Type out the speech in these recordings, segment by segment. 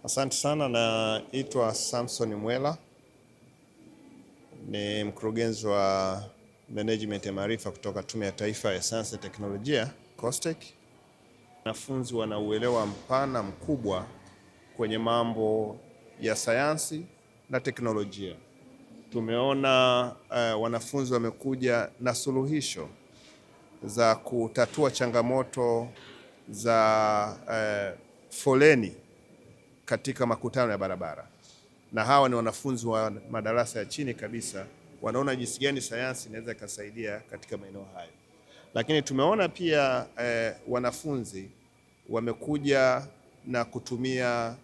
Asante sana, naitwa Samson Mwela, ni mkurugenzi wa management ya maarifa kutoka Tume ya Taifa ya Sayansi na Teknolojia COSTECH. Wanafunzi wana uelewa mpana mkubwa kwenye mambo ya sayansi na teknolojia. Tumeona wanafunzi wamekuja na suluhisho za kutatua changamoto za foleni katika makutano ya barabara, na hawa ni wanafunzi wa madarasa ya chini kabisa, wanaona jinsi gani sayansi inaweza ikasaidia katika maeneo hayo. Lakini tumeona pia wanafunzi wamekuja na kutumia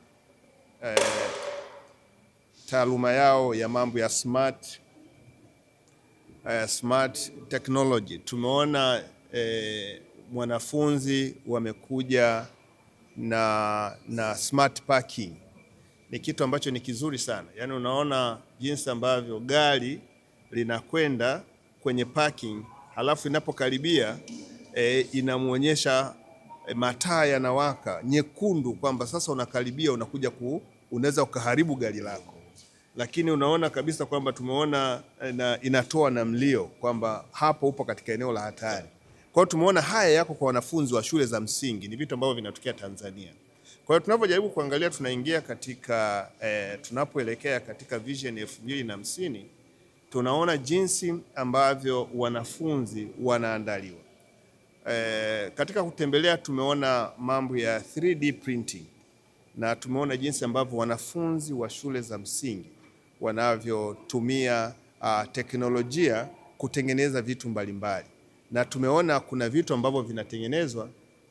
taaluma yao ya mambo ya smart technology. Tumeona mwanafunzi wamekuja na smart parking. Ni kitu ambacho ni kizuri sana. Yaani unaona jinsi ambavyo gari linakwenda kwenye parking, halafu inapokaribia inamuonyesha mataa yanawaka nyekundu kwamba sasa unakaribia, unaweza ukaharibu gari lako. Lakini unaona kabisa kwamba tumeona inatoa na mlio kwamba hapo upo katika eneo la hatari. Kwa hiyo tumeona haya yako kwa wanafunzi wa shule za msingi, ni vitu ambavyo vinatokea Tanzania. Kwa hiyo tunapojaribu kuangalia tunaingia katika tunapoelekea katika vision 2050, tunaona jinsi ambavyo wanafunzi wanaandaliwa. Katika kutembelea tumeona mambo ya 3D printing, na tumeona jinsi ambavyo wanafunzi wa shule za msingi wanavyotumia teknolojia kutengeneza vitu mbalimbali. Na tumeona kuna vitu ambavyo vinatengenezwa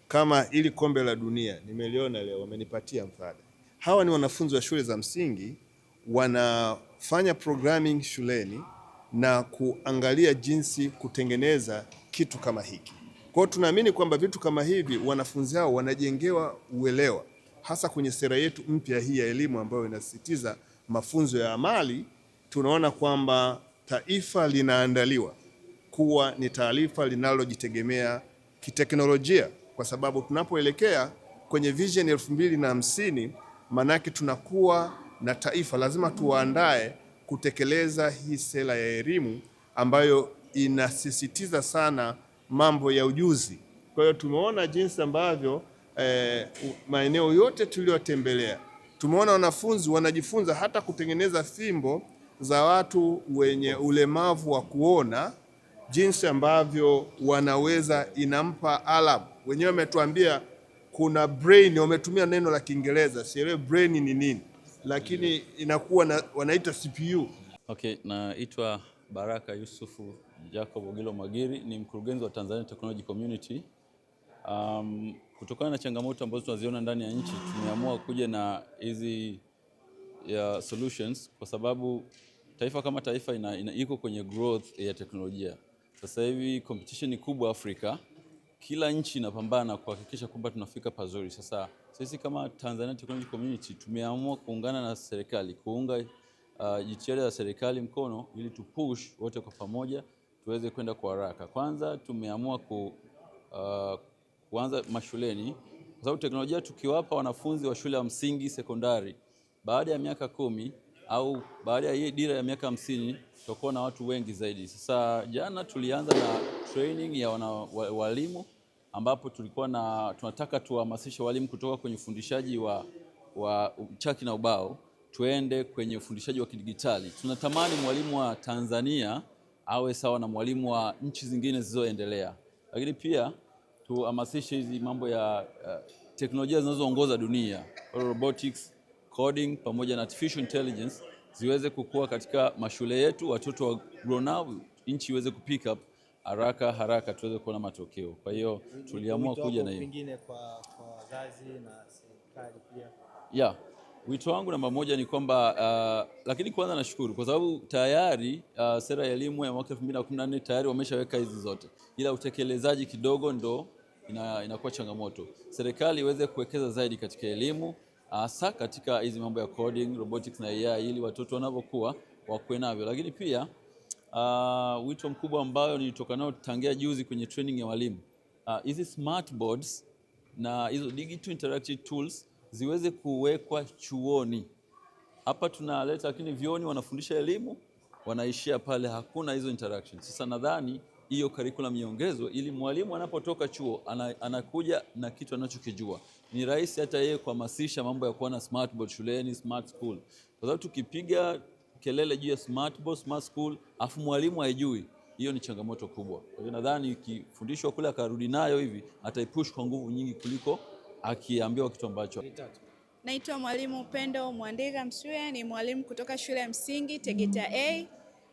kama ili kombe la dunia, nimeliona leo, wamenipatia mfano. Hawa ni wanafunzi wa shule za msingi wanafanya programming shuleni na kuangalia jinsi kutengeneza kitu kama hiki. Kwa hiyo tunaamini kwamba vitu kama hivi wanafunzi hao wanajengewa uelewa, hasa kwenye sera yetu mpya hii ya elimu ambayo inasisitiza mafunzo ya amali. Tunaona kwamba taifa linaandaliwa kuwa ni taifa linalojitegemea kiteknolojia, kwa sababu tunapoelekea kwenye vision 2050, manake tunakuwa na taifa, lazima tuwaandae kutekeleza hii sera ya elimu ambayo inasisitiza sana mambo ya ujuzi. Kwa hiyo tumeona jinsi ambavyo maeneo yote tuliyotembelea, tumeona wanafunzi wanajifunza hata kutengeneza fimbo za watu wenye ulemavu wa kuona, jinsi ambavyo wanaweza, inampa alarm. Wenyewe wametuambia kuna brain, wametumia neno la Kiingereza, sielewi brain ni nini, lakini inakuwa wanaita CPU. Okay, naitwa Baraka Yusufu Jacob Ogilo Magiri, ni mkurugenzi wa Tanzania Technology Community. Kutokana na changamoto ambazo tunaziona ndani ya nchi, tumeamua kuja na hizi solutions kwa sababu taifa kama taifa iko kwenye growth ya teknolojia. Sasa hivi competition ni kubwa Afrika. Kila nchi inapambana kuhakikisha kwamba tunafika pazuri. Sasa sisi kama Tanzania Technology Community tumeamua kuungana na serikali, kuunga jitihada za serikali mkono ili tupush wote kwa pamoja tuweze kwenda kwa haraka. Kwanza tumeamua kuanza mashuleni, kwa sababu teknolojia tukiwapa wanafunzi wa shule ya msingi, sekondari, baada ya miaka 10 au baada ya dira ya miaka 50 tutakuwa na watu wengi zaidi. Sasa jana tulianza na training ya walimu, ambapo tunataka tuhamasishe walimu kutoka kwenye ufundishaji wa chaki na ubao tuende kwenye ufundishaji wa kidijitali. Tunatamani mwalimu wa Tanzania awe sawa na mwalimu wa nchi zingine zilizoendelea. Lakini pia tuhamasishe hizi mambo ya teknolojia zinazoongoza dunia, robotics, coding pamoja na artificial intelligence ziweze kukua katika mashule yetu, watoto wa grown up, nchi iweze kupick up haraka tuweze kuona matokeo. Kwa hiyo tuliamua kuja na hiyo. Pengine kwa wazazi na serikali pia. Yeah. Wito wangu namba moja ni kwamba lakini kwanza nashukuru kwa sababu tayari sera ya elimu ya mwaka 2014 tayari wameshaweka hizi zote, ila utekelezaji kidogo ndo inakuwa changamoto. Serikali iweze kuwekeza zaidi katika elimu, hasa katika hizi mambo ya coding, robotics na AI, ili watoto wanapokuwa wakuwe navyo. Lakini pia wito mkubwa ambao nilitoka nao tangia juzi kwenye training ya walimu, hizi smart boards na hizo digital interactive tools ziweze kuwekwa chuoni. Hapa tunaleta, lakini vyuoni wanafundisha elimu, wanaishia pale, hakuna hizo interaction. Sasa nadhani hiyo curriculum iongezwe ili mwalimu anapotoka chuo anakuja na kitu anachokijua. Ni rahisi hata yeye kuhamasisha mambo ya kuwa na smart board shuleni, smart school. Kwa sababu tukipiga kelele juu ya smart board, smart school, afu mwalimu haijui, hiyo ni changamoto kubwa. Kwa hiyo nadhani ikifundishwa kule akarudi nayo hivi, ataipush kwa nguvu nyingi kuliko akiambiwa kitu ambacho. Naitwa Mwalimu Upendo Mwandiga Msuya, ni mwalimu kutoka shule ya msingi Tegeta A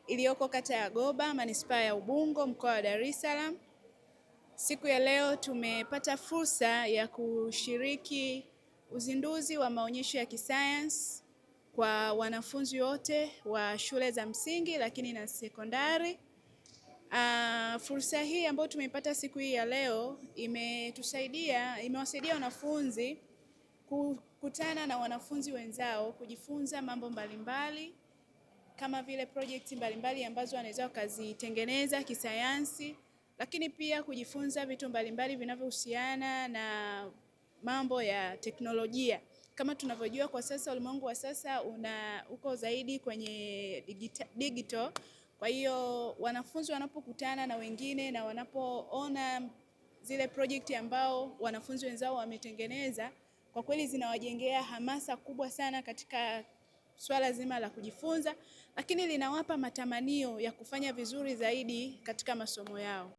iliyoko kata ya Goba, manispaa ya Ubungo, mkoa wa Dar es Salaam. Siku ya leo tumepata fursa ya kushiriki uzinduzi wa maonyesho ya kisayansi kwa wanafunzi wote wa shule za msingi lakini na sekondari. Fursa hii ambayo tumepata siku hii ya leo imewasaidia wanafunzi kukutana na wanafunzi wenzao, kujifunza mambo mbalimbali kama vile project mbalimbali ambazo wanaweza wakazitengeneza kisayansi, lakini pia kujifunza vitu mbalimbali vinavyohusiana na mambo ya teknolojia. Kama tunavyojua kwa sasa ulimwengu wa sasa uko zaidi kwenye digital. Kwa hiyo wanafunzi wanapokutana na wengine na wanapoona zile project ambao wanafunzi wenzao wametengeneza, kwa kweli zinawajengea hamasa kubwa sana katika swala zima la kujifunza, lakini linawapa matamanio ya kufanya vizuri zaidi katika masomo yao.